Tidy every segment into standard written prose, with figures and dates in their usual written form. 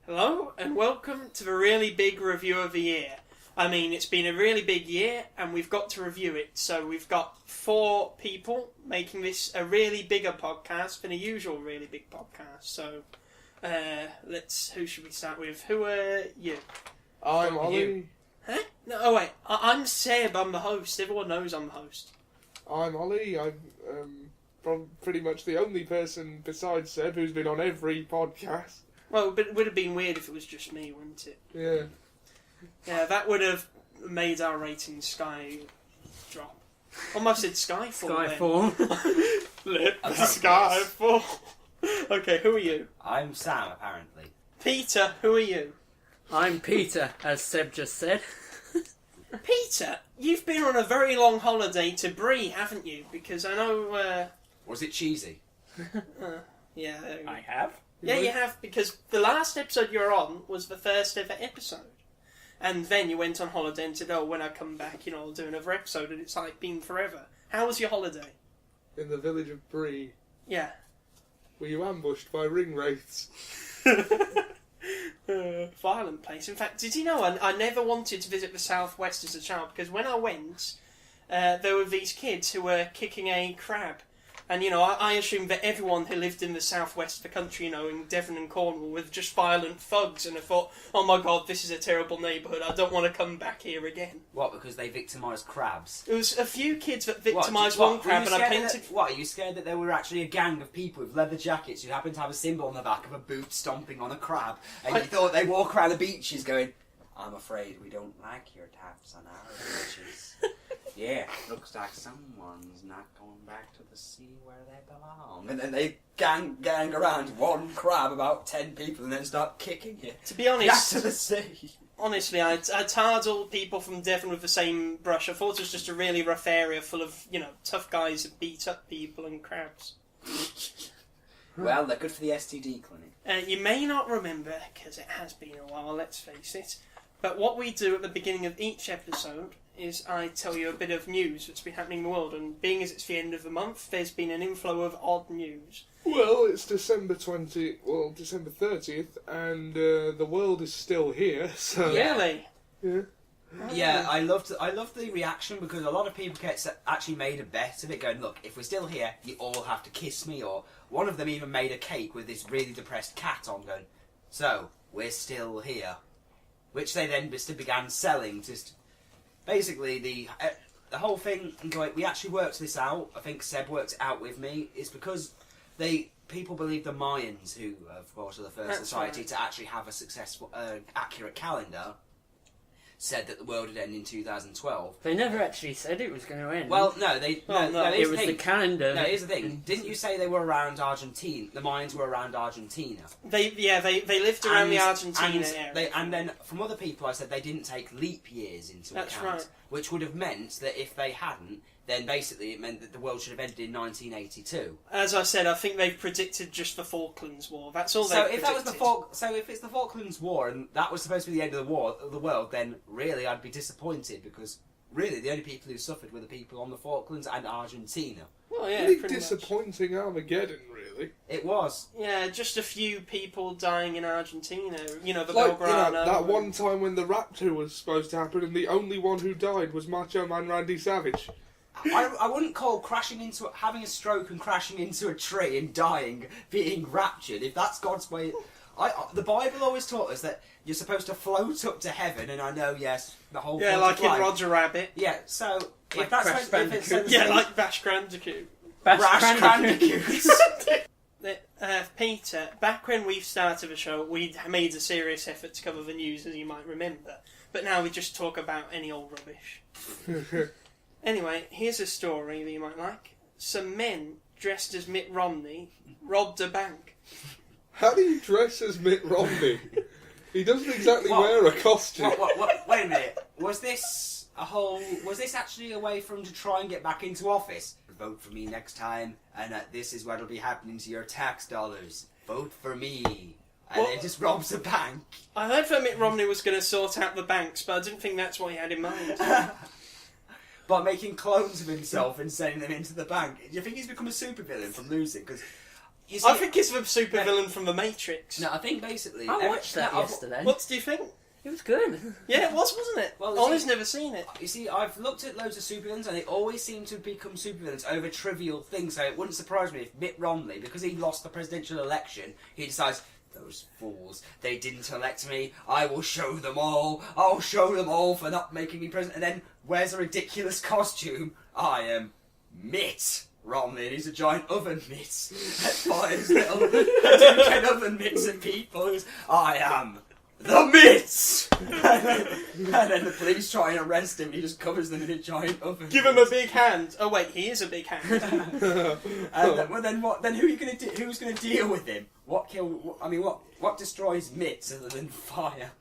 Hello and welcome to the really big review of the year. I mean, it's been a really big year and we've got to review it. So we've got 4 people making this a really bigger podcast than a usual really big podcast. So who should we start with? Who are you? I'm Ollie. Huh? No, oh wait, I'm Seb, I'm the host. Everyone knows I'm the host. I'm Ollie. I'm pretty much the only person besides Seb who's been on every podcast. Well, but it would have been weird if it was just me, wouldn't it? Yeah. Yeah, that would have made our rating sky drop. Almost said Skyfall. Let the sky fall. Okay, who are you? I'm Sam, apparently. Peter, who are you? I'm Peter, as Seb just said. Peter, you've been on a very long holiday to Brie, haven't you? Because I know... Was it cheesy? Yeah. I have. Yeah, you have, because the last episode you were on was the first ever episode. And then you went on holiday and said, oh, when I come back, I'll do another episode, and it's like been forever. How was your holiday? In the village of Brie. Yeah. Were you ambushed by ring wraiths? Violent place. In fact, did you know I never wanted to visit the Southwest as a child, because when I went, there were these kids who were kicking a crab. And, I assumed that everyone who lived in the southwest of the country, in Devon and Cornwall, were just violent thugs. And I thought, oh my god, this is a terrible neighbourhood. I don't want to come back here again. What, because they victimised crabs? There was a few kids that victimised one crab, and I painted... What, are you scared that there were actually a gang of people with leather jackets who happened to have a symbol on the back of a boot stomping on a crab, and you thought they walk around the beaches going, I'm afraid we don't like your taps on our beaches. Yeah, looks like someone's not going back to the sea where they belong. And then they gang around one crab, about 10 people, and then start kicking it. To be honest... Back to the sea. Honestly, I tarred all people from Devon with the same brush. I thought it was just a really rough area full of, tough guys that beat up people and crabs. Well, they're good for the STD clinic. You may not remember, because it has been a while, let's face it, but what we do at the beginning of each episode is I tell you a bit of news that's been happening in the world, and being as it's the end of the month, there's been an inflow of odd news. Well, it's December 30th, and the world is still here, so... Really? Yeah. Yeah, I loved the reaction, because a lot of people actually made a bet of it, going, look, if we're still here, you all have to kiss me, or one of them even made a cake with this really depressed cat on, going, so, we're still here. Which they then just began selling, just... Basically, the whole thing, we actually worked this out, I think Seb worked it out with me, is because people believe the Mayans, who, of course, are the first society to actually have a successful, accurate calendar, said that the world would end in 2012. They never actually said it was going to end. Well, no, it was the calendar. No, here's the thing. Didn't you say they were around Argentina? The Mayans were around Argentina. They lived around the Argentina area. And then, from other people, I said they didn't take leap years into account. That's right. Which would have meant that if they hadn't, then basically it meant that the world should have ended in 1982. As I said, I think they've predicted just the Falklands War. That's all they've predicted. So if it's the Falklands War and that was supposed to be the end of the world, then really I'd be disappointed, because really the only people who suffered were the people on the Falklands and Argentina. Well, yeah, Really disappointing Armageddon, really. It was. Yeah, just a few people dying in Argentina. The like, Belgrano. That one time when the Rapture was supposed to happen, and the only one who died was Macho Man Randy Savage. I wouldn't call having a stroke and crashing into a tree and dying being raptured. If that's God's way, the Bible always taught us that you're supposed to float up to heaven. And I know, yes, the whole like in Roger Rabbit. Yeah, so like if that's Crash Bandicoot. Like Bash Bandicoot. Bash Bandicoot. Peter, back when we started the show, we made a serious effort to cover the news, as you might remember. But now we just talk about any old rubbish. Anyway, here's a story that you might like. Some men dressed as Mitt Romney robbed a bank. How do you dress as Mitt Romney? He doesn't exactly wear a costume. Wait a minute. Was this actually a way for him to try and get back into office? Vote for me next time, and this is what'll be happening to your tax dollars. Vote for me. And then just robs a bank. I heard that Mitt Romney was going to sort out the banks, but I didn't think that's what he had in mind. By making clones of himself and sending them into the bank. Do you think he's become a supervillain from losing? Because You see, I think it's the supervillain from The Matrix. no, I think basically. I watched that yesterday. What do you think? It was good. Yeah, it was, wasn't it? Well, Ollie's never seen it. You see, I've looked at loads of supervillains, and they always seem to become supervillains over trivial things. So it wouldn't surprise me if Mitt Romney, because he lost the presidential election, he decides, those fools, they didn't elect me. I will show them all. I'll show them all for not making me president. And then wears a ridiculous costume. I am Mitt Romney. And he's a giant oven mitt that fires little Hadouken oven mitts at people. I am the Mitts! and then the police try and arrest him, he just covers them in a giant oven. Give him a big hand. Oh wait, he is a big hand. Well, then what? Then who are you going to do? Who's going to deal with him? What destroys mitts other than fire?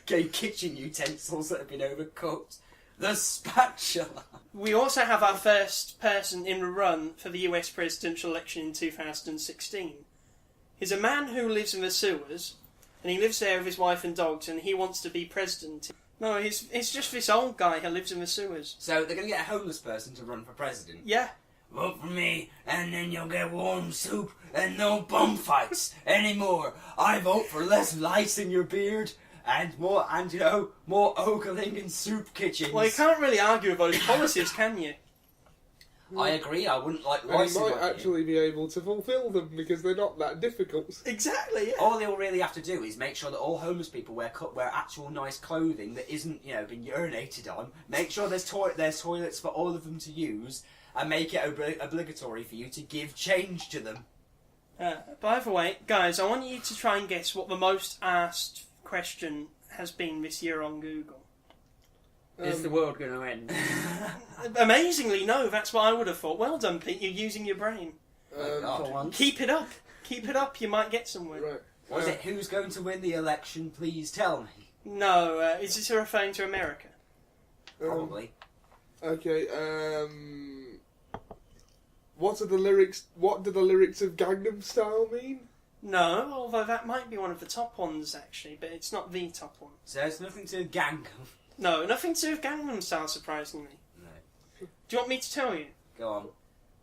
Okay, kitchen utensils that have been overcooked. The spatula. We also have our first person in the run for the US presidential election in 2016. He's a man who lives in the sewers, and he lives there with his wife and dogs, and he wants to be president. No, it's just this old guy who lives in the sewers. So they're going to get a homeless person to run for president. Yeah. Vote for me, and then you'll get warm soup and no bum fights anymore. I vote for less lice in your beard and more ogling in soup kitchens. Well, you can't really argue with those policies, can you? I agree. I wouldn't like And lice. he might actually be able to fulfil them because they're not that difficult. Exactly. Yeah. All they'll really have to do is make sure that all homeless people wear actual nice clothing that isn't, been urinated on. Make sure there's toilets for all of them to use, and make it obligatory for you to give change to them. By the way, guys, I want you to try and guess what the most asked question has been this year on Google. Is the world going to end? Amazingly, no. That's what I would have thought. Well done, Pete. You're using your brain. For once. Keep it up. Keep it up. You might get somewhere. Right. Was it who's going to win the election? Please tell me. No. Is this referring to America? Probably. Okay. What do the lyrics of Gangnam Style mean? No, although that might be one of the top ones actually, but it's not the top one. So it's nothing to gang. No, nothing to do with Gangnam Style, surprisingly. No. Do you want me to tell you? Go on.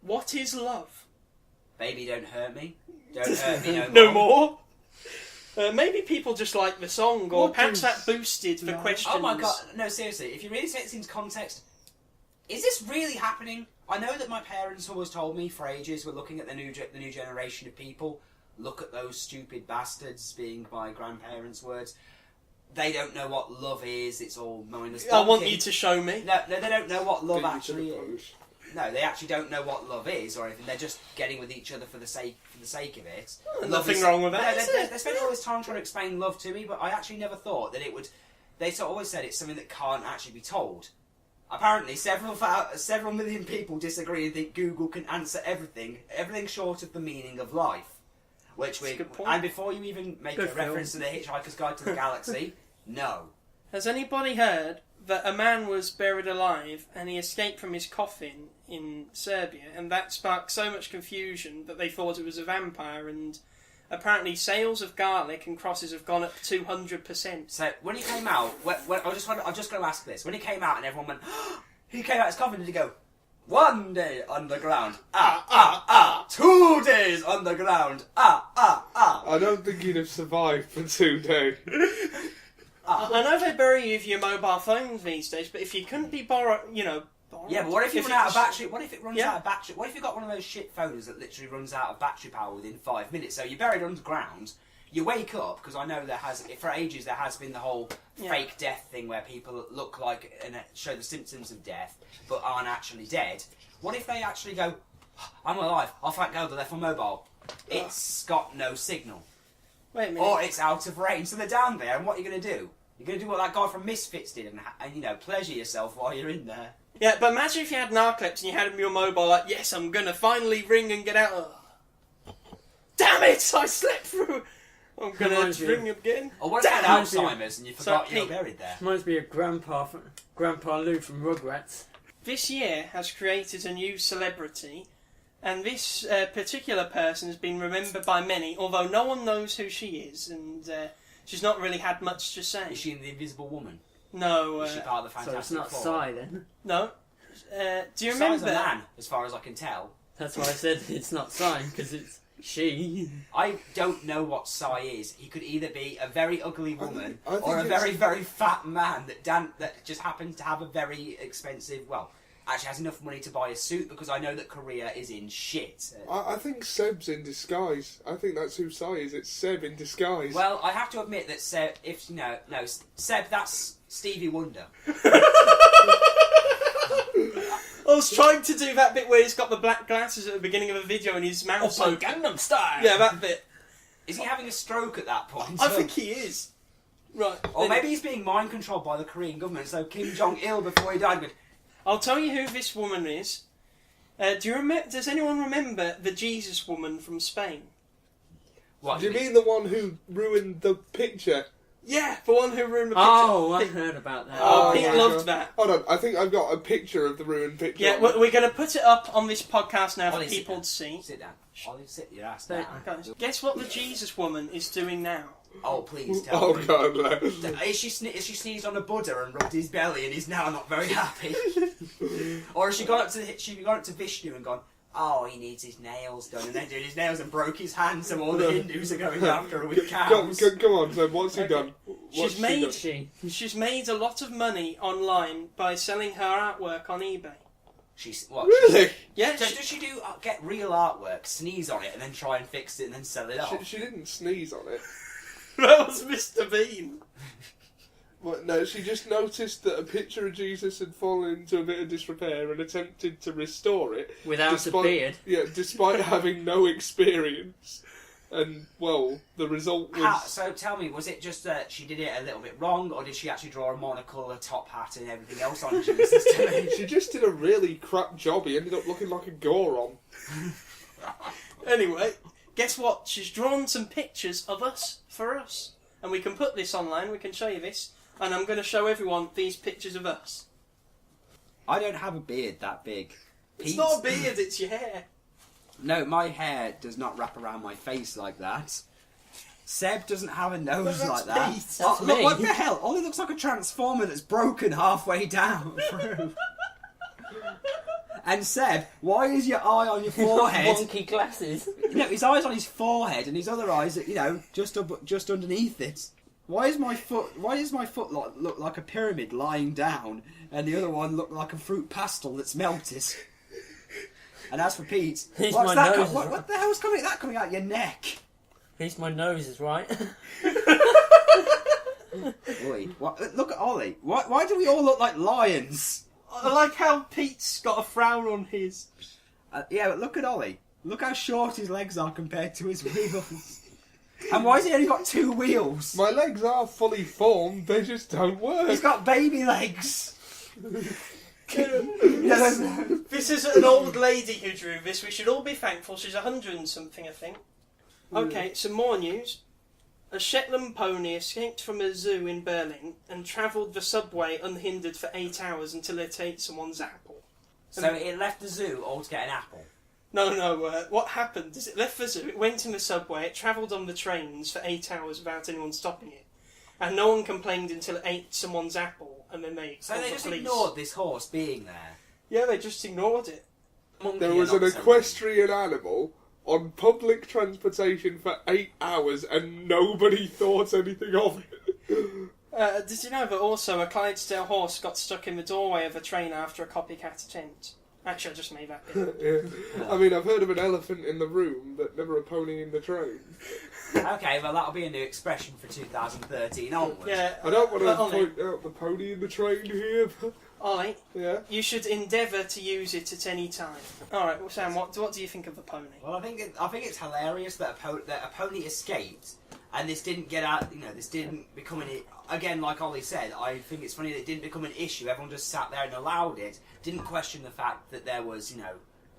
What is love? Baby, don't hurt me. Don't hurt me No more? Maybe people just like the song, or What perhaps is that boosted the love? questions. Oh my god, no, seriously, if you really take this into context, is this really happening? I know that my parents always told me for ages, we're looking at the new generation of people, look at those stupid bastards, being my grandparents' words. They don't know what love is, it's all mindless I want bonking. you to show me. No, they don't know what love Get you to actually the is. pose. No, they actually don't know what love is or anything. They're just getting with each other for the sake of it. Nothing wrong with that, No, is they it? spent all this time trying to explain love to me, but I actually never thought that it would. They sort of always said it's something that can't actually be told. Apparently, several million people disagree and think Google can answer everything short of the meaning of life. That's a good point. And before you even make Good a reference to the Hitchhiker's Guide to the Galaxy, no. Has anybody heard that a man was buried alive and he escaped from his coffin in Serbia, and that sparked so much confusion that they thought it was a vampire, and apparently sales of garlic and crosses have gone up 200%. So when he came out, I'm just going to ask this. When he came out and everyone went, he came out his coffin, did he go, 1 day underground, 2 days underground, I don't think he'd have survived for 2 days. I know they bury you with your mobile phones these days, but if you couldn't be borrowed. Yeah, but what if you run out of battery? What if it runs Yeah. out of battery? What if you got one of those shit phones that literally runs out of battery power within 5 minutes? So you're buried underground, you wake up, because I know for ages there has been the whole fake death thing where people look like and show the symptoms of death but aren't actually dead. What if they actually go, I'm alive, oh thank God I left my mobile. It's got no signal. Wait a minute. Or it's out of range. So they're down there, and what are you going to do? You're going to do what that guy from Misfits did and pleasure yourself while you're in there. Yeah, but imagine if you had narcolepsy and you had your mobile like, yes, I'm going to finally ring and get out. Oh. Damn it! I slept through. I'm going Reminds to me. ring again. Or what if you had Damn. Alzheimer's and you forgot So, you were Pete- buried there? Reminds me of Grandpa Lou from Rugrats. This year has created a new celebrity, and this particular person has been remembered by many, although no one knows who she is, and she's not really had much to say. Is she in The Invisible Woman? No, Is she part of the So Fantastic it's not Four? Psy then. no. Do you Psy's remember? a man, as far as I can tell. That's why I said it's not Psy, because it's She. I don't know what Psy is. He could either be a very ugly woman I think or a it's- very, very fat man that just happens to have a very expensive, well, actually has enough money to buy a suit, because I know that Korea is in shit. I think Seb's in disguise. I think that's who Psy is. It's Seb in disguise. Well, I have to admit that Seb, Seb, that's Stevie Wonder. I was trying to do that bit where he's got the black glasses at the beginning of a video and his mouth's Also, open. Gangnam Style. Yeah, that bit. Is he having a stroke at that point? I think he is. Right. Or then- maybe he's being mind controlled by the Korean government, so Kim Jong-il, before he died, would... I'll tell you who this woman is. Does anyone remember the Jesus woman from Spain? What, Do you mean the one who ruined the picture? Yeah, the one who ruined the picture. Oh, I heard about that. Oh, yeah. Pete loved that. Hold on, I think I've got a picture of the ruined picture. Yeah, we're going to put it up on this podcast now for Ollie, sit people down. to see. Sit down. Ollie, sit your ass Sit down. Guys, guess what the Jesus woman is doing now? Oh, please tell Oh me. god, no. Is she sneezed on a Buddha and rubbed his belly and he's now not very happy? Or has she gone up to Vishnu and gone, oh, he needs his nails done, and then doing his nails and broke his hand, so all the Hindus are going after her with cows? Come on, Seb, what's he Okay. done? What's She's she made- done? She's made a lot of money online by selling her artwork on eBay. She's what? Really? Yeah, So does she do get real artwork, sneeze on it, and then try and fix it and then sell it off? She didn't sneeze on it. that was Mr. Bean. What, no, she just noticed that a picture of Jesus had fallen into a bit of disrepair and attempted to restore it. Without a beard. Yeah, despite having no experience. And, well, the result was... So tell me, was it just that she did it a little bit wrong, or did she actually draw a monocle, a top hat, and everything else on Jesus to me? She just did a really crap job. He ended up looking like a Goron. Anyway, guess what? She's drawn some pictures of us for us. And we can put this online, we can show you this. And I'm going to show everyone these pictures of us. I don't have a beard that big. It's not a beard, it's your hair. No, my hair does not wrap around my face like that. Seb doesn't have a nose That's like that. Pete. Oh, That's look, me. what the hell? Ollie looks like a transformer that's broken halfway down through. And Seb, why is your eye on your forehead? Wonky glasses. His eye's on his forehead, and his other eyes, just underneath it. Why does my foot look like a pyramid lying down, and the other one look like a fruit pastel that's melted? And as for Pete, Here's what's my that? nose. What the hell's coming out your neck? At least my nose is right. Oi, look at Ollie. Why do we all look like lions? I like how Pete's got a frown on his. Yeah, but look at Ollie. Look how short his legs are compared to his wheels. And why has he only got 2 wheels? My legs are fully formed, they just don't work. He's got baby legs. This is an old lady who drew this. We should all be thankful. She's 100 and something, I think. Okay, some more news. A Shetland pony escaped from a zoo in Berlin and travelled the subway unhindered for 8 hours until it ate someone's apple. So it left the zoo all to get an apple. No, what happened is it left the zoo, it went in the subway, it travelled on the trains for 8 hours without anyone stopping it. And no one complained until it ate someone's apple, and then they So called they the just police. ignored this horse being there. Yeah, they just ignored it. There was an equestrian animal on public transportation for 8 hours and nobody thought anything of it. Did you know that also a Clydesdale horse got stuck in the doorway of a train after a copycat attempt? Actually, I just made that bit. Yeah. I mean, I've heard of an elephant in the room, but never a pony in the train. Okay, well that'll be a new expression for 2013 onwards. Yeah, I don't want to Ollie, point out the pony in the train here, but Ollie, yeah. you should endeavour to use it at any time. Alright, well, Sam, what do you think of the pony? Well, I think it's hilarious that a pony escaped, and this didn't get out. This didn't become again, like Ollie said. I think it's funny that it didn't become an issue. Everyone just sat there and allowed it. Didn't question the fact that there was,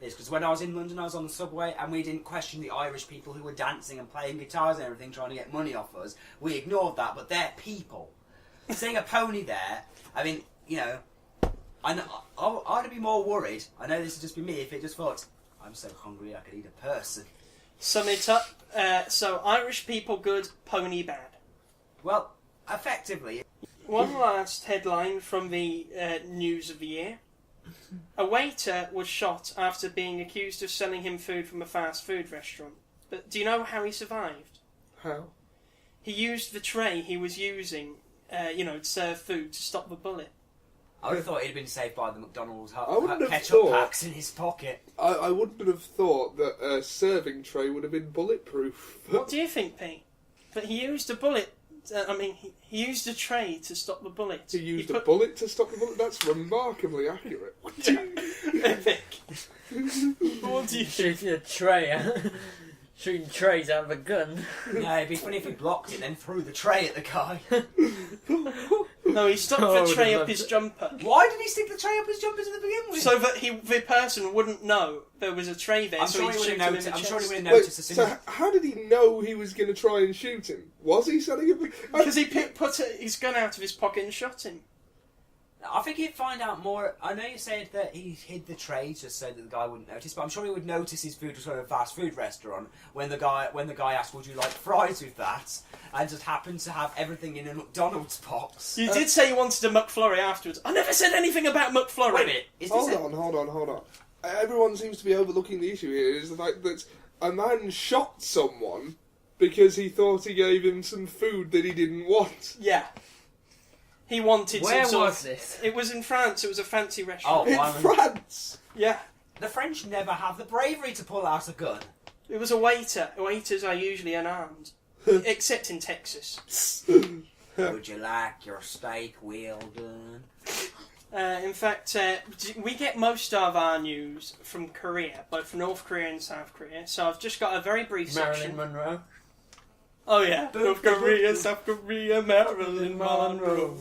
this. Because when I was in London, I was on the subway, and we didn't question the Irish people who were dancing and playing guitars and everything, trying to get money off us. We ignored that, but they're people. Seeing a pony there, I mean, I'd be more worried. I know this would just be me if it just thought, I'm so hungry I could eat a person. Sum it up. So, Irish people good, pony bad. Well, effectively. One last headline from the news of the year. A waiter was shot after being accused of selling him food from a fast food restaurant. But do you know how he survived? How? He used the tray he was using, to serve food to stop the bullet. I would have thought he'd been saved by the McDonald's I wouldn't have ketchup thought- packs in his pocket. I wouldn't have thought that a serving tray would have been bulletproof. What do you think, Pete? But he used a bullet. He used a tray to stop the bullet. He used a bullet to stop the bullet? That's remarkably accurate. Epic. What do you think? Shooting a tray, shooting trays out of a gun. Yeah, it'd be funny if he blocked it and then threw the tray at the guy. No, he stuck Oh, the tray the up his jumper. Why did he stick the tray up his jumper to begin with? So that the person wouldn't know there was a tray there, I'm so sure he'd he would shoot have him in noticed. the I'm chest. sure he would have Wait, noticed as soon so as. how did he know he was going to try and shoot him? Was he setting him? Because he put his gun out of his pocket and shot him. I think he'd find out more. I know you said that he hid the tray just so that the guy wouldn't notice, but I'm sure he would notice his food was from a fast food restaurant when the guy asked, "Would you like fries with that?" and just happened to have everything in a McDonald's box. You did say you wanted a McFlurry afterwards. I never said anything about McFlurry. Wait a minute. Is this Hold on. Everyone seems to be overlooking the issue here. Is the fact that a man shot someone because he thought he gave him some food that he didn't want. Yeah. He wanted Where some sort was of- this? It was in France. It was a fancy restaurant. Oh. In Why would- France! Yeah. The French never have the bravery to pull out a gun. It was a waiter. Waiters are usually unarmed. Except in Texas. Would you like your steak well done? In fact, we get most of our news from Korea, both North Korea and South Korea. So I've just got a very brief Marilyn section. Monroe. Oh yeah, North Korea, South Korea, Marilyn Monroe.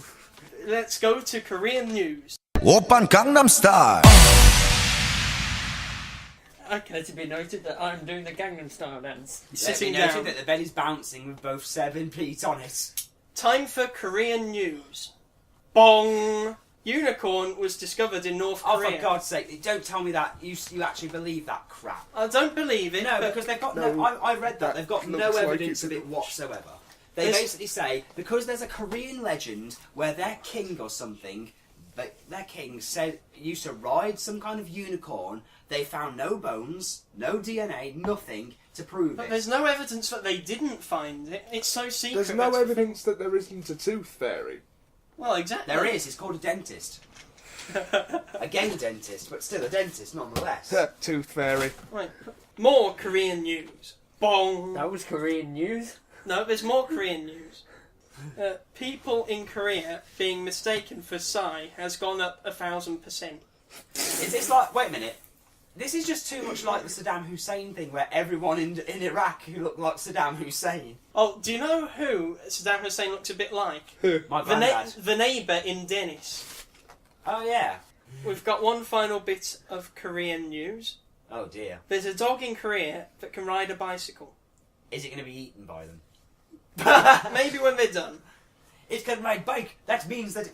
Let's go to Korean news. Oppan Gangnam Style. Okay. Let it be noted that I'm doing the Gangnam Style dance. Sitting Let me down. note that the belly's bouncing with both 7 feet on it. Time for Korean news. Bong! Unicorn was discovered in North Oh, Korea. for God's sake, don't tell me that you actually believe that crap. I don't believe it. No, but because they've got No, I read that. They've got no looks like evidence it's of a it nonsense. whatsoever. They There's- basically say, because there's a Korean legend where their king or something, their king said used to ride some kind of unicorn, they found no bones, no DNA, nothing to prove But it. there's no evidence that they didn't find it. It's so secret. There's no that's the evidence that there isn't a tooth fairy. thing. Well, exactly. There is, it's called a dentist. A gay dentist, but still a dentist nonetheless. Tooth fairy. Right. More Korean news. Bong! That was Korean news. No, there's more Korean news. People in Korea being mistaken for Psy has gone up 1,000%. Is this like, wait a minute, this is just too much like the Saddam Hussein thing where everyone in Iraq who looked like Saddam Hussein. Oh, do you know who Saddam Hussein looks a bit like? My The, granddad. the neighbour in Dennis. Oh yeah. We've got one final bit of Korean news. Oh dear. There's a dog in Korea that can ride a bicycle. Is it going to be eaten by them? Maybe when they're done. It can ride bike. That means that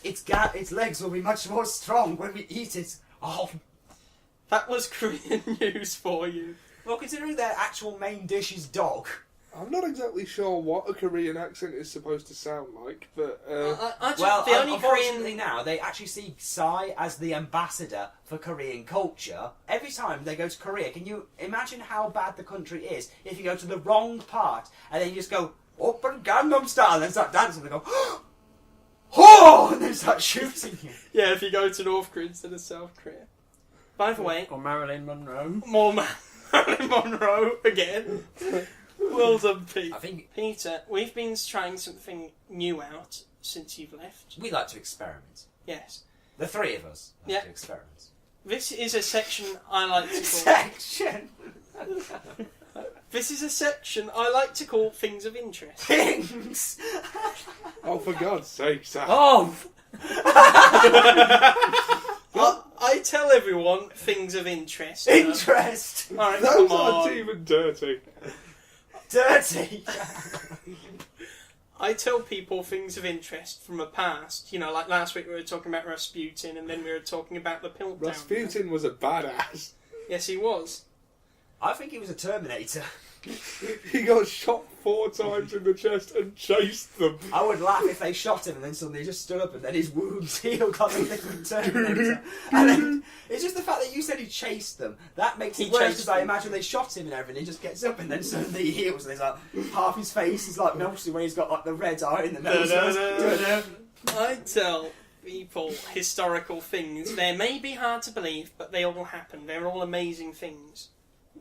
its legs will be much more strong when we eat it. Oh, That was Korean news for you. well, considering their actual main dish is dog. I'm not exactly sure what a Korean accent is supposed to sound like, but I just, Well, the only unfortunately Korean... now they actually see Psy as the ambassador for Korean culture. Every time they go to Korea, can you imagine how bad the country is if you go to the wrong part and then you just go Open Gangnam Style and then start dancing and they go oh, and then start shooting you. Yeah, if you go to North Korea instead of South Korea. By the way, Or Marilyn Monroe. more Marilyn Monroe again. Well done, Pete. I think Peter, we've been trying something new out since you've left. we like to experiment. Yes. The three of us like Yeah. to experiment. This is a section I like to call... Section This is a section I like to call Things of Interest. things. oh, for God's sake, Sam. Oh! I tell everyone things of interest. Interest. Alright, Those come aren't on. even dirty. Dirty. I tell people things of interest from the past. You know, like last week we were talking about Rasputin and then we were talking about the Piltdown. Rasputin was a badass. Yes, he was. I think he was a Terminator. He got shot 4 times in the chest and chased them. I would laugh if they shot him and then suddenly he just stood up and then his wounds healed like a different Terminator. And then it's just the fact that you said he chased them. That makes it worse chased because I them. imagine they shot him and everything. He just gets up and then suddenly he heals and he's like half his face is like melted where he's got like the red eye in the nose. I tell people historical things. They may be hard to believe, but they all happen. They're all amazing things.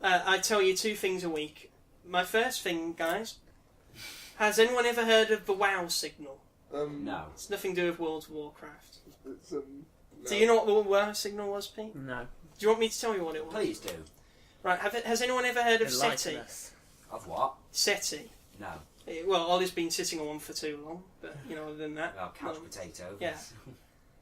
I tell you 2 things a week. My first thing, guys, has anyone ever heard of the WOW signal? No. It's nothing to do with World of Warcraft. It's, Do no. you know what the WOW signal was, Pete? No. Do you want me to tell you what it was? Please do. Right, has anyone ever heard of Enlighten SETI? us. Of what? SETI. No. Well, Ollie's been sitting on one for too long, but, other than that... Well, couch no. potato. Yeah.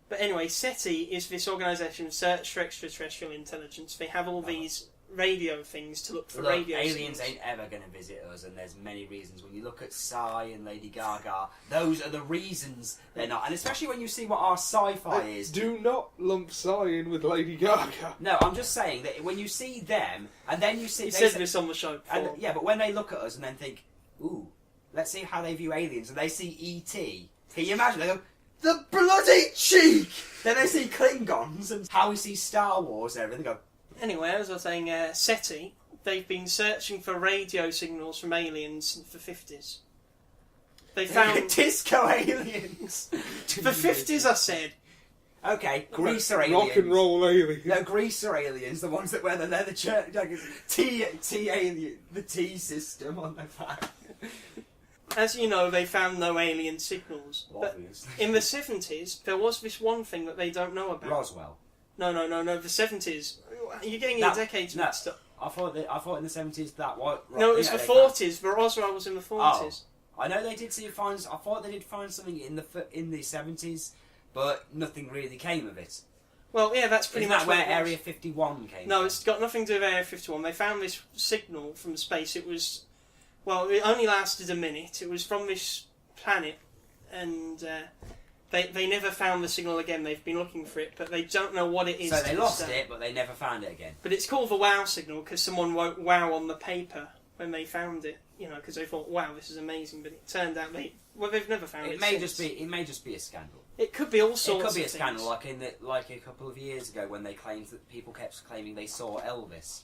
But anyway, SETI is this organisation, Search for Extraterrestrial Intelligence. They have all these radio things to look for Look, radio aliens signals. ain't ever going to visit us, and there's many reasons. When you look at Psy and Lady Gaga, those are the reasons they're not. And especially when you see what our sci-fi is. Do not lump Psy in with Lady Gaga. No, I'm just saying that when you see them, and then you see... You they said say- this on the show before. and, yeah, but when they look at us and then think, ooh, let's see how they view aliens, and they see E.T., can you imagine? They go, the bloody cheek! Then they see Klingons, and how we see Star Wars and everything. They go, Anyway, as I was saying, SETI, they've been searching for radio signals from aliens since the 50s. They found... disco aliens! the 50s, I said. Okay, greaser aliens. Rock and roll aliens. No, greaser aliens, the ones that wear the leather shirt, like T alien, the T system on their back. As you know, they found no alien signals. But Obviously. in the 70s, there was this one thing that they don't know about. Roswell. No, the 70s. You're getting No, your decades no. mixed up. I thought in the 70s that what? No, it was the 40s, but Roswell was in the 40s. I know they did find. I thought they did find something in the 70s, but nothing really came of it. Well, yeah, that's pretty Isn't much that where what it was. Area 51 came No, from? it's got nothing to do with Area 51. They found this signal from space. It was, well, it only lasted a minute. It was from this planet, and they never found the signal again. They've been looking for it, but they don't know what it is. So to they this lost day. it, but they never found it again. But it's called the WOW signal because someone wrote WOW on the paper when they found it. Because they thought, wow, this is amazing. But it turned out they've never found it. It may since. just be a scandal. It could be all sorts. It could be a of scandal, things. like a couple of years ago when they claimed that people kept claiming they saw Elvis,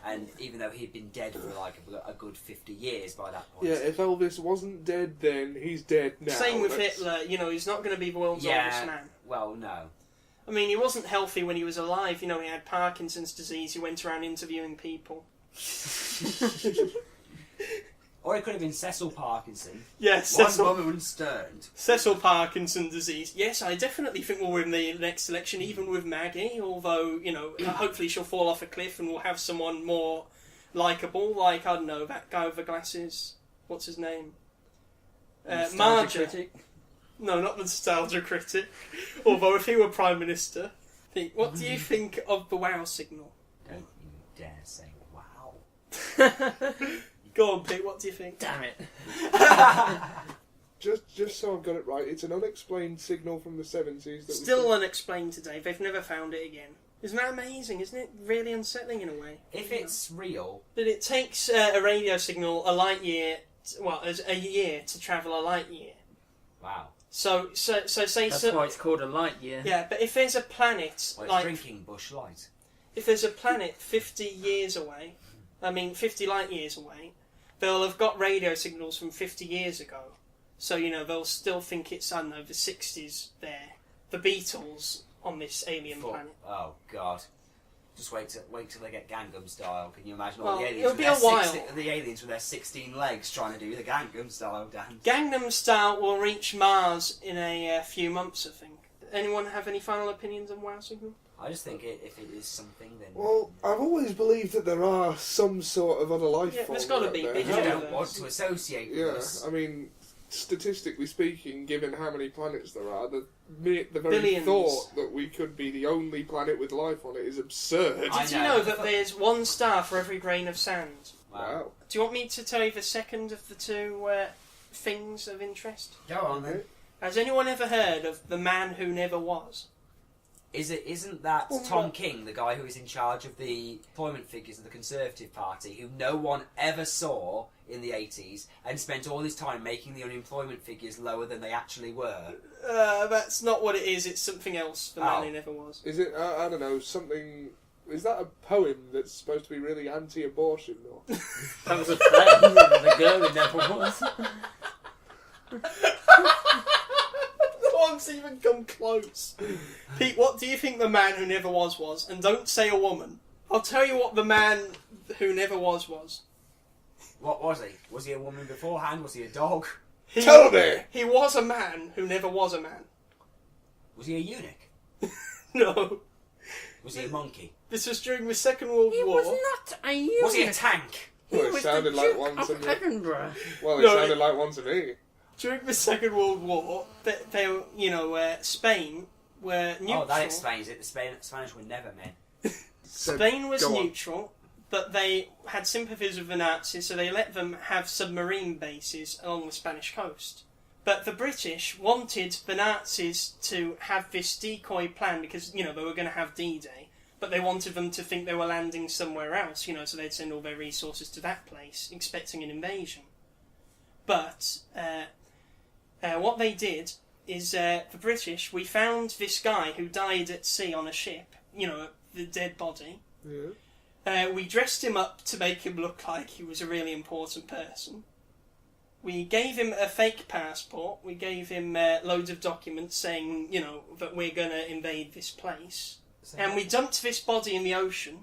and even though he'd been dead for like a good 50 years by that point. Yeah, if Elvis wasn't dead then, he's dead now. Same with That's- Hitler. He's not going to be the world's Yeah. oldest man. Well, no. I mean, he wasn't healthy when he was alive. He had Parkinson's disease. He went around interviewing people. Or it could have been Cecil Parkinson. Yes, One woman sterned. Cecil Parkinson disease. Yes, I definitely think we'll win the next election, even with Maggie. Although, hopefully she'll fall off a cliff and we'll have someone more likeable, like, I don't know, that guy with the glasses. What's his name? Nostalgia Marger. critic. No, not the nostalgia critic. Although if he were Prime Minister, Pete, what do you think of the WOW signal? Don't you dare say wow. Go on, Pete, what do you think? Damn it. Just so I've got it right, it's an unexplained signal from the 70s. That Still unexplained today. They've never found it again. Isn't that amazing? Isn't it really unsettling in a way? If it's real, But it takes a radio signal a light year, as a year to travel a light year. wow. So say That's so. why it's called a light year. Yeah, but if there's a planet Well, it's like drinking Bush Light. if there's a planet 50 years away, 50 light years away, they'll have got radio signals from 50 years ago. So they'll still think it's the 60s there, the Beatles on this alien planet. Oh God! Just wait till they get Gangnam Style. Can you imagine Well, all the aliens? it'll with be their a while. the aliens with their 16 legs trying to do the Gangnam Style dance. Gangnam Style will reach Mars in a few months, I think. Anyone have any final opinions on WOW signal? I just think if it is something, then Well, I've always believed that there are some sort of other life Yeah, form. there's gotta out be, there. but you Yeah. don't want to associate with Yeah, us. I mean, statistically speaking, given how many planets there are, the very Billions. thought that we could be the only planet with life on it is absurd. I Did you know. know that there's one star for every grain of sand? Wow. Do you want me to tell you the second of the two things of interest? Go on then. Has anyone ever heard of the man who never was? Isn't that Well, Tom what? King, the guy who is in charge of the employment figures of the Conservative Party, who no one ever saw in the 80s, and spent all his time making the unemployment figures lower than they actually were? That's not what it is. It's something else. The man Oh. who never was. Is it? I don't know. Something. Is that a poem that's supposed to be really anti-abortion? Or That was a thing. The girl who never was. No one's even come close. Pete, what do you think the man who never was? And don't say a woman. I'll tell you what the man who never was. What was he? Was he a woman beforehand? Was he a dog? tell me. He was a man who never was a man. Was he a eunuch? No. Was he a monkey? This was during the Second World He War. was not a eunuch. Was he a tank? Well, it was sounded the like Duke one of to me. Edinburgh. Well, it No, sounded it- like one to me. During the Second World War, Spain were neutral. Oh, that explains it. The Spanish were never men. Spain was Go on. neutral, but they had sympathies with the Nazis, so they let them have submarine bases along the Spanish coast. But the British wanted the Nazis to have this decoy plan because, they were going to have D-Day, but they wanted them to think they were landing somewhere else, so they'd send all their resources to that place, expecting an invasion. But what they did is, the British, we found this guy who died at sea on a ship, the dead body. Yeah. We dressed him up to make him look like he was a really important person. We gave him a fake passport. We gave him loads of documents saying, that we're going to invade this place. And we dumped this body in the ocean.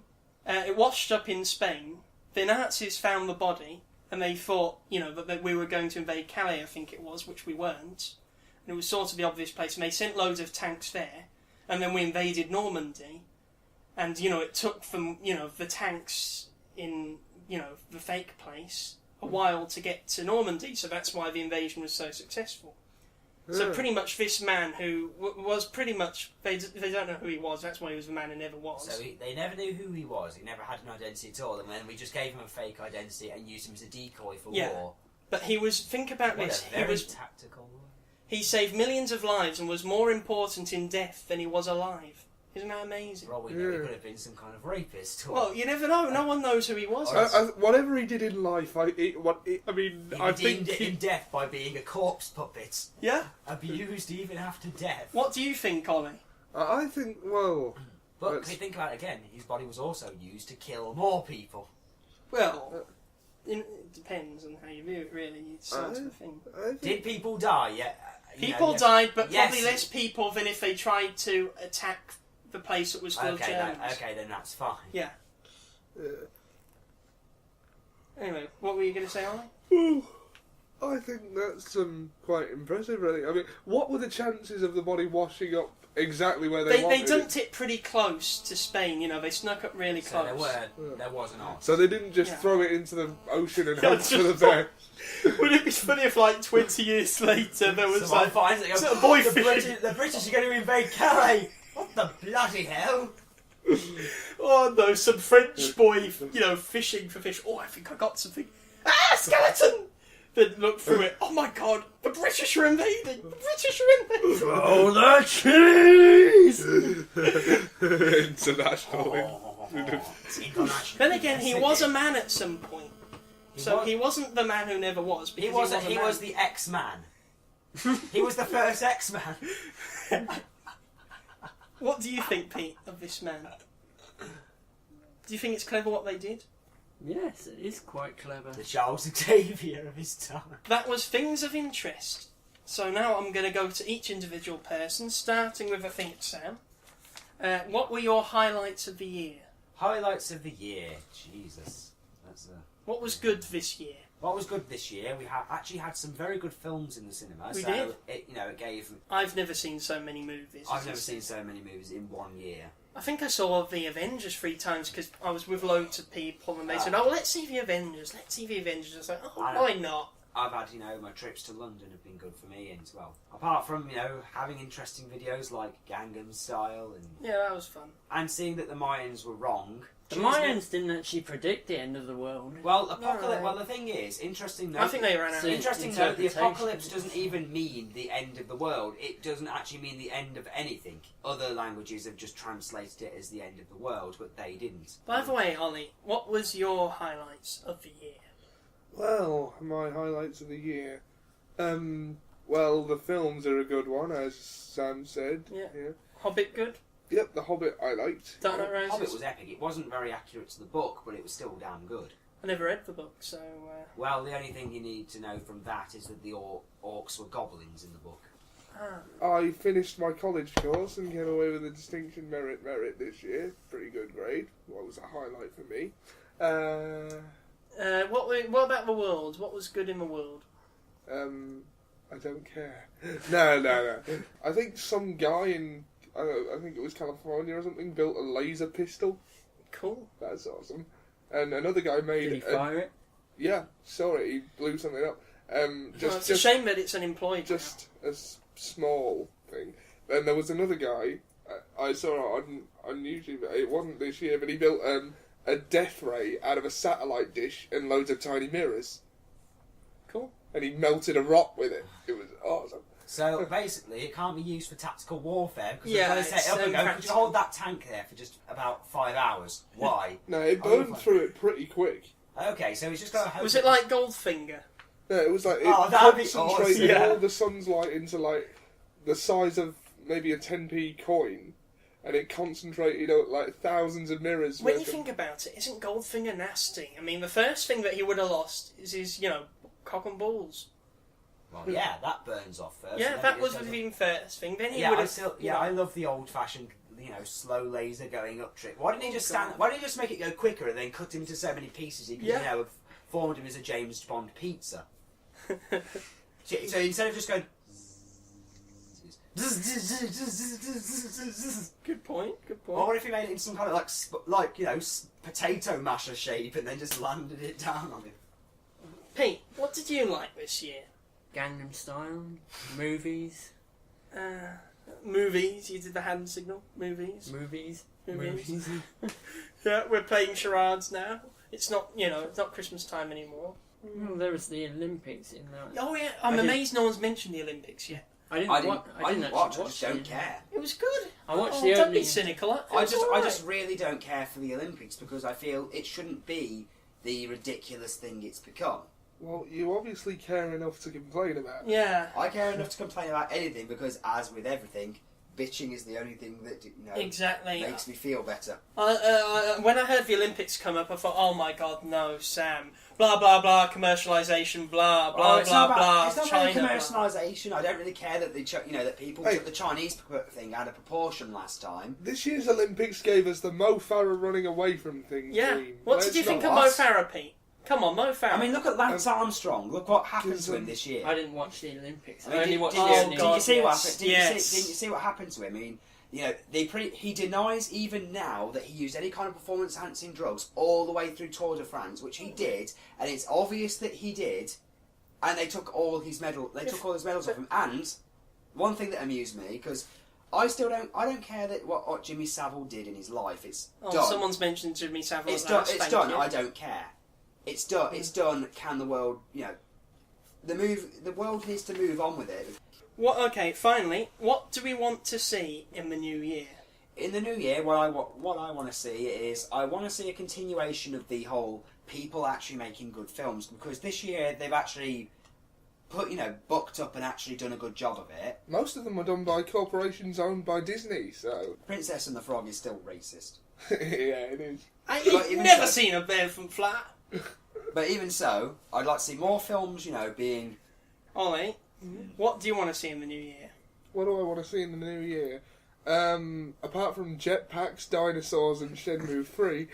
It washed up in Spain. The Nazis found the body, and they thought, that we were going to invade Calais, I think it was, which we weren't. And it was sort of the obvious place. And they sent loads of tanks there. And then we invaded Normandy. And, it took them, the tanks in, the fake place a while to get to Normandy, so that's why the invasion was so successful. So pretty much this man who was pretty much... They don't know who he was, that's why he was the man who never was. So they never knew who he was. He never had an identity at all. And then we just gave him a fake identity and used him as a decoy for Yeah. war. But he was... Think about What this. a very tactical. He saved millions of lives and was more important in death than he was alive. Isn't that amazing? For all we know, he could have been some kind of rapist. Or... Well, you never know. No one knows who he was. Whatever he did in life, I he think redeemed it in death by being a corpse puppet. Yeah? Abused even after death. What do you think, Ollie? I think, well, But That's- if you think about it again, his body was also used to kill more people. Well, it depends on how you view it, really. It's sort of a thing. I think, Did people die? Yeah. People died, but Yes. probably less people than if they tried to attack the place that was full of Germans. Okay, then that's fine. Yeah. Anyway, what were you going to say, Ollie? Ooh, I think that's quite impressive, really. I mean, what were the chances of the body washing up exactly where they They wanted dumped it pretty close to Spain, they snuck up really So close. there was an odds. So they didn't just Yeah. throw it into the ocean and Yeah, hope for the best. Would it be funny if, 20 years later, there was Someone finds it and so goes, a boy the fishing. British are going to invade Calais! What the bloody hell? Oh no, some French boy, fishing for fish. Oh, I think I got something. Ah, skeleton! Then look through it. Oh my god, the British are invading! The British are invading! Oh, the cheese! International. It's international. Then again, he was a man at some point. So was- he wasn't the man who never was. He Because was, a he man. was the X-Man. He was the first X-Man. What do you think, Pete, of this man? Do you think it's clever what they did? Yes, it is quite clever. The Charles Xavier of his time. That was things of interest. So now I'm going to go to each individual person, starting with, I think, Sam. What were your highlights of the year? Highlights of the year. Jesus. That's What was good this year? What was good this year? We actually had some very good films in the cinema. We so did. It gave. I've never seen so many movies. I've never seen so many movies in 1 year. I think I saw The Avengers 3 times because I was with loads of people and they said, Ah. "Oh, let's see The Avengers. Let's see The Avengers." I was like, "Oh, I know. why not?" I've had, my trips to London have been good for me as well. Apart from, having interesting videos like Gangnam Style Yeah, that was fun. and seeing that the Mayans were wrong The Mayans didn't actually predict the end of the world. Well, apocalypse. No. Well, the thing is, interesting note. I think they ran out. So- Interesting note, the interpretation. apocalypse doesn't even mean the end of the world. It doesn't actually mean the end of anything. Other languages have just translated it as the end of the world, but they didn't. By the way, Ollie, what was your highlights of the year? Well, my highlights of the year. Well, the films are a good one, as Sam said. Yeah. Hobbit good? Yep, The Hobbit I liked. Dark Knight Rises? Hobbit was epic. It wasn't very accurate to the book, but it was still damn good. I never read the book, so... Well, the only thing you need to know from that is that the orcs were goblins in the book. I finished my college course and came away with a distinction merit this year. Pretty good grade. What was a highlight for me. What about the world? What was good in the world? I don't care. No. I think some guy in, I think it was California or something, built a laser pistol. Cool. That's awesome. And another guy made... Did he fire it? Yeah, saw it. He blew something up. It's a shame that it's unemployed. Just a small thing. Then there was another guy, I saw it on YouTube, it wasn't this year, but he built a death ray out of a satellite dish and loads of tiny mirrors. Cool. And he melted a rock with it. It was awesome. So basically, it can't be used for tactical warfare because Yeah, they're going to it's set it up and go, could you impractical. hold that tank there for just about 5 hours? Why? No, it Oh, burned fine. through it pretty quick. Okay, so he's just got to hope... Was it like Goldfinger? No, it was like, it Oh, that'd be concentrated awesome. all the sun's light into like the size of maybe a 10p coin, and it concentrated like thousands of mirrors. When you worth of- think about it, isn't Goldfinger nasty? I mean, the first thing that he would have lost is his, cock and balls. Well, yeah, that burns off first. Yeah, and then that it was just the goes even first thing. Then up. he Yeah, would I have... still... Yeah, I love the old-fashioned, slow laser going up trick. Why didn't he just God. stand... Why didn't he just make it go quicker and then cut him into so many pieces he could, Yeah. have formed him as a James Bond pizza? So instead of just going... Good point, good Or point. what if he made it in some kind of potato masher shape and then just landed it down on him? Pete, what did you like this year? Gangnam Style, movies, Movies, you did the hand signal. Movies. movies. Yeah, we're playing charades now. It's not, it's not Christmas time anymore. Well, there was the Olympics in that. Oh yeah, I'm I did- amazed no one's mentioned the Olympics yet. I didn't I watch. didn't actually watch, I watch just don't it. care. It was good. I watched Oh, the don't opening. be cynical. It I was just alright. really don't care for the Olympics because I feel it shouldn't be the ridiculous thing it's become. Well, you obviously care enough to complain about it. Yeah. I care enough to complain about anything because, as with everything, bitching is the only thing that Exactly. makes me feel better. When I heard the Olympics come up, I thought, oh my god, no, Sam. Blah, blah, blah, commercialisation, blah, blah, it's blah, not blah, about, it's not China, about blah. commercialisation. I don't really care that that people Hey. took the Chinese thing out of proportion last time. This year's Olympics gave us the Mo Farah running away from things. Yeah. dream. What Let's did you think not- of Mo what? Farah, Pete? Come on, Mo Farah. I mean, look at Lance Armstrong. Look what happened to him this year. I didn't watch the Olympics. I mean, I only did, watched did, the you, opening. did you see what yes, happened? Did yes. you see what happened to him? I mean, he denies even now that he used any kind of performance-enhancing drugs all the way through Tour de France, which he did, and it's obvious that he did. And they took all his medals off him. And one thing that amused me, because I don't care that what Jimmy Savile did in his life. It's done. Someone's mentioned Jimmy Savile. It's at done. last, It's thank done. you. I don't care. It's done. It's done. Can the world? The world needs to move on with it. Okay, finally, what do we want to see in the new year? In the new year, what I want to see is I want to see a continuation of the whole people actually making good films, because this year they've actually bucked up and actually done a good job of it. Most of them are done by corporations owned by Disney, so Princess and the Frog is still racist, yeah, it is. I've even never so- seen a Elephant Flat. but even so, I'd like to see more films. Being Ollie, what do you want to see in the new year? What do I want to see in the new year? Apart from jetpacks, dinosaurs, and Shenmue 3.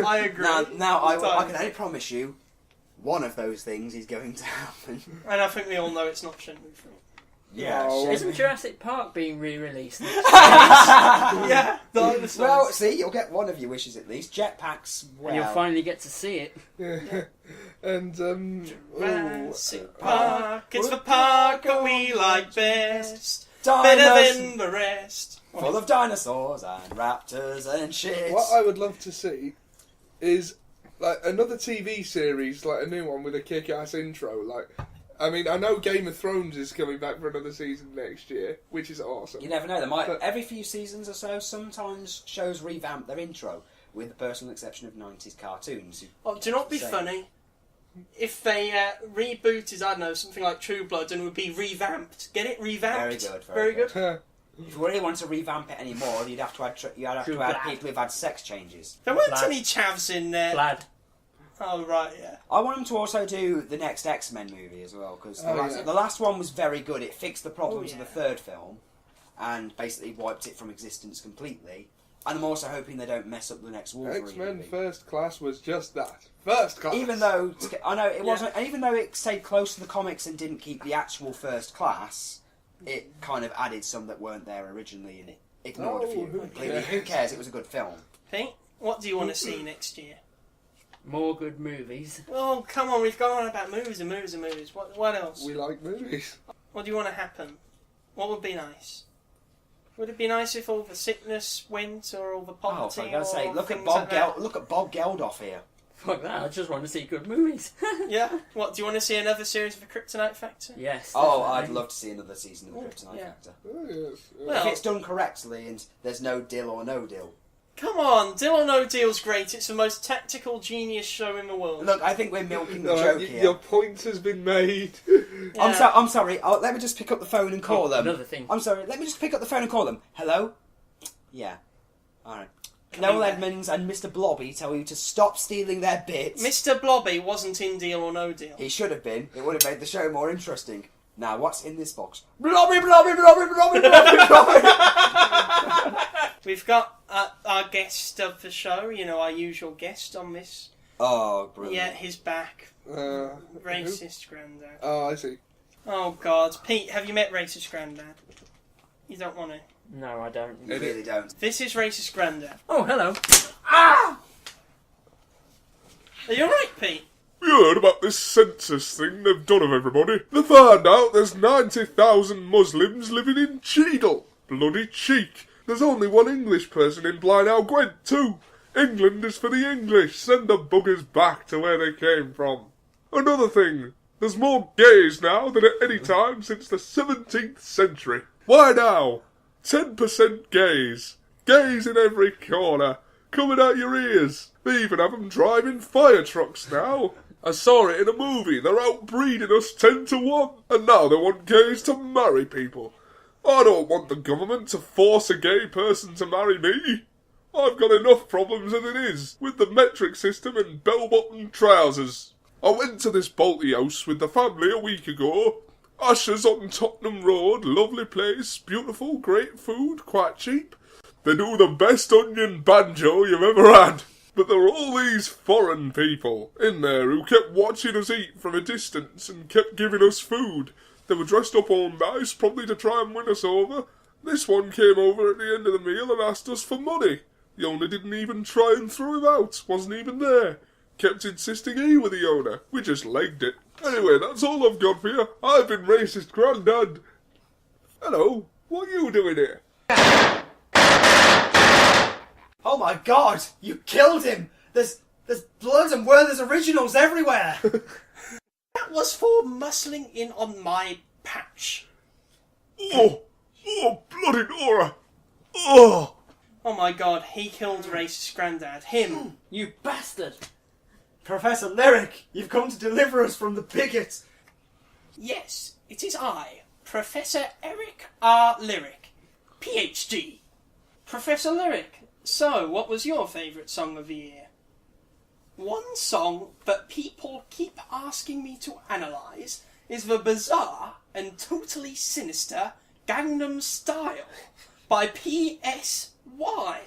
I agree. now I Done. can only promise you, one of those things is going to happen. And I think we all know it's not Shenmue 3. Yeah. Oh. shit. Isn't Jurassic Park being re-released? Yeah, dinosaurs. Well, see, you'll get one of your wishes at least. Jetpacks. Well, And you'll finally get to see it. Yeah. And, Jurassic Park, it's the park that we like best. dinos, Better than the rest. full of dinosaurs and raptors and shit. what I would love to see is like another TV series, like a new one with a kick-ass intro. Like, I mean, I know Game of Thrones is coming back for another season next year, which is awesome. You never know. They might But- every few seasons or so. Sometimes shows revamp their intro, with the personal exception of 90s cartoons. Oh, do not be Same. funny. If they rebooted, I don't know, something like True Blood and it would be revamped. Get it? Revamped. Very good, Very very good. Yeah. If you really wanted to revamp it anymore, you'd have to add True add Blood. people who've had sex changes. There weren't Lad. any chavs in there. Lad. Oh, right, yeah. I want them to also do the next X-Men movie as well, because Oh, yeah. the last one was very good. It fixed the problems Oh, of yeah. the third film, and basically wiped it from existence completely. And I'm also hoping they don't mess up the next Wolverine X-Men movie. First Class was just that. First Class. Even though I know it Yeah. wasn't, and even though it stayed close to the comics and didn't keep the actual First Class, it kind of added some that weren't there originally and it ignored a few. who completely. cares? Who cares? It was a good film. Pete, what do you want to see next year? More good movies. Oh, come on, we've gone on about movies and movies and movies. What else? We like movies. What do you want to happen? What would be nice? Would it be nice if all the sickness went, or all the Oh, poverty? I gotta say, or look at things Bob like that? Look at Bob Geldof here. Fuck that, I just want to see good movies. Yeah. What, do you want to see another series of the Kryptonite Factor? Yes. Oh, definitely. I'd love to see another season of the Oh, Kryptonite yeah. Factor. Oh, yes. Well- If it's done correctly and there's no deal or no deal. Come on, Deal or No Deal's great. It's the most tactical genius show in the world. Look, I think we're milking the No, joke y- here. your point has been made. Yeah. I'm sorry. Let me just pick up the phone and call Oh, them. another thing. I'm sorry. Let me just pick up the phone and call them. Hello? Yeah. Alright. Coming Noel back. Edmonds and Mr. Blobby tell you to stop stealing their bits. Mr. Blobby wasn't in Deal or No Deal. He should have been. It would have made the show more interesting. Now, what's in this box? Blobby, Blobby, Blobby, Blobby, Blobby, Blobby. We've got our guest of the show, you know, our usual guest on this. Oh, brilliant. Yeah, he's back. Who? Racist Grandad. Oh, I see. Oh, God. Pete, have you met Racist Grandad? You don't want to. No, I don't. You really don't. This is Racist Grandad. Oh, hello. Are you alright, Pete? You heard about this census thing they've done of everybody? They found out there's 90,000 Muslims living in Cheadle. Bloody cheek. There's only one English person in Blind Gwent too. England is for the English. Send the buggers back to where they came from. Another thing. There's more gays now than at any time since the 17th century. Why now? 10% gays. Gays in every corner. Coming out your ears. They even have them driving fire trucks now. I saw it in a movie. They're outbreeding us 10 to 1. And now they want gays to marry people. I don't want the government to force a gay person to marry me. I've got enough problems as it is, with the metric system and bell-bottom trousers. I went to this Balti house with the family a week ago. Usher's on Tottenham Road, lovely place, beautiful, great food, quite cheap. They do the best onion banjo you've ever had. But there were all these foreign people in there who kept watching us eat from a distance and kept giving us food. They were dressed up all nice, probably to try and win us over. This one came over at the end of the meal and asked us for money. The owner didn't even try and throw him out, wasn't even there. Kept insisting he were the owner. We just legged it. Anyway, that's all I've got for you. I've been Racist Grandad. Hello, what are you doing here? Oh my god! You killed him! There's blood and Werther's originals everywhere! That was for muscling in on my patch. Oh, bloody Nora. Oh. Oh my God, he killed Racist Grandad. Him. You bastard. Professor Lyric, you've come to deliver us from the bigot! Yes, it is I, Professor Eric R. Lyric, PhD. Professor Lyric, so what was your favourite song of the year? One song that people keep asking me to analyse is the bizarre and totally sinister Gangnam Style by PSY.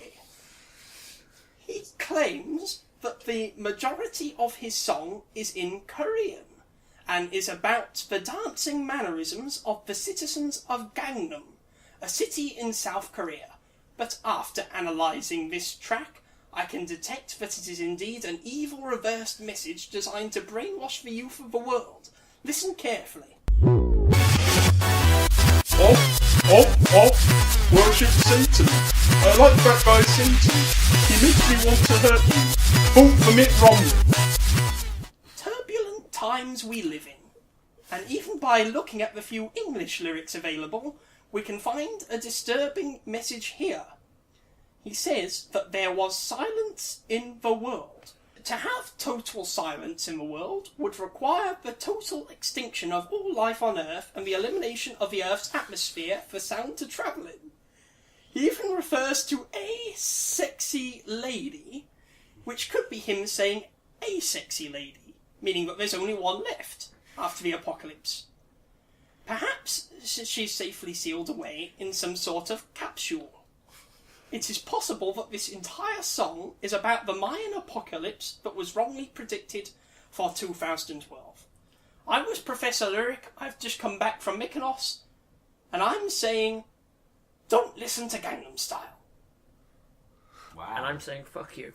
He claims that the majority of his song is in Korean and is about the dancing mannerisms of the citizens of Gangnam, a city in South Korea. But after analysing this track, I can detect that it is indeed an evil reversed message designed to brainwash the youth of the world. Listen carefully. Oh, Off, worship Satan. I like that guy Satan. He makes me want to hurt him. Vote for Mitt Romney. Turbulent times we live in. And even by looking at the few English lyrics available, we can find a disturbing message here. He says that there was silence in the world. To have total silence in the world would require the total extinction of all life on Earth and the elimination of the Earth's atmosphere for sound to travel in. He even refers to a sexy lady, which could be him saying a sexy lady, meaning that there's only one left after the apocalypse. Perhaps she's safely sealed away in some sort of capsule. It is possible that this entire song is about the Mayan apocalypse that was wrongly predicted for 2012. I was Professor Lyric, I've just come back from Mykonos, and I'm saying, don't listen to Gangnam Style. Wow. And I'm saying fuck you.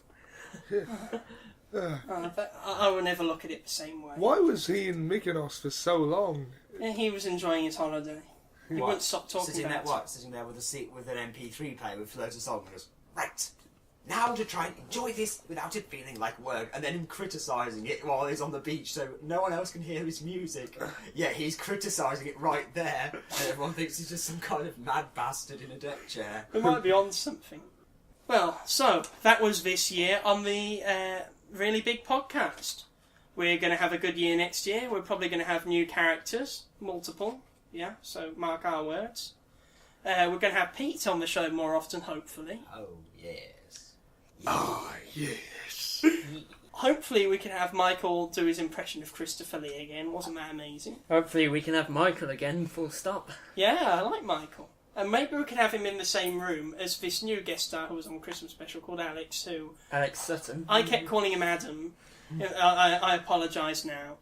I will never look at it the same way. Why was he in Mykonos for so long? He was enjoying his holiday. He What? wouldn't stop talking Sitting there, about it. Sitting there with a seat with an MP3 player with loads of songs. And goes, right, now to try and enjoy this without it feeling like work, and then him criticising it while he's on the beach, so no one else can hear his music. Yeah, he's criticising it right there, and everyone thinks he's just some kind of mad bastard in a deck chair. We might be on something. Well, so that was this year on the Really Big Podcast. We're going to have a good year next year. We're probably going to have new characters, multiple. Yeah, so mark our words. We're going to have Pete on the show more often, hopefully. Oh, yes. Ah, yes. Hopefully we can have Michael do his impression of Christopher Lee again. Wasn't that amazing? Hopefully we can have Michael again, full stop. Yeah, I like Michael. And maybe we can have him in the same room as this new guest star who was on Christmas special called Alex, who... Alex Sutton. I kept calling him Adam. I apologise now.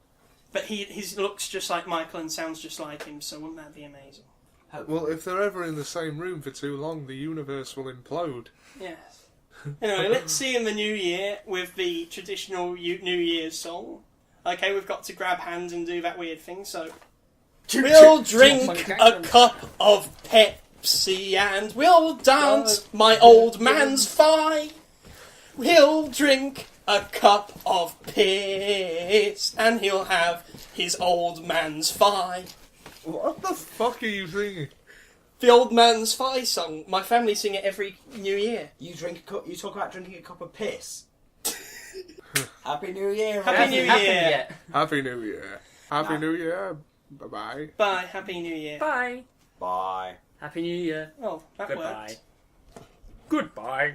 But he looks just like Michael and sounds just like him, so wouldn't that be amazing? Well, if they're ever in the same room for too long, the universe will implode. Yes. Anyway, let's see in the new year with the traditional New Year's song. Okay, we've got to grab hands and do that weird thing, so... We'll drink a cup of Pepsi and we'll dance my old man's fi. He'll drink a cup of piss and he'll have his old man's fi. What the fuck are you singing? The old man's fi song. My family sing it every New Year. You talk about drinking a cup of piss. Happy New Year. Happy New Hasn't Year. happened yet. Happy New Year. Happy New Year. Bye-bye. Bye. Happy New Year. Bye. Bye. Happy New Year. Oh, that Goodbye. worked. Goodbye.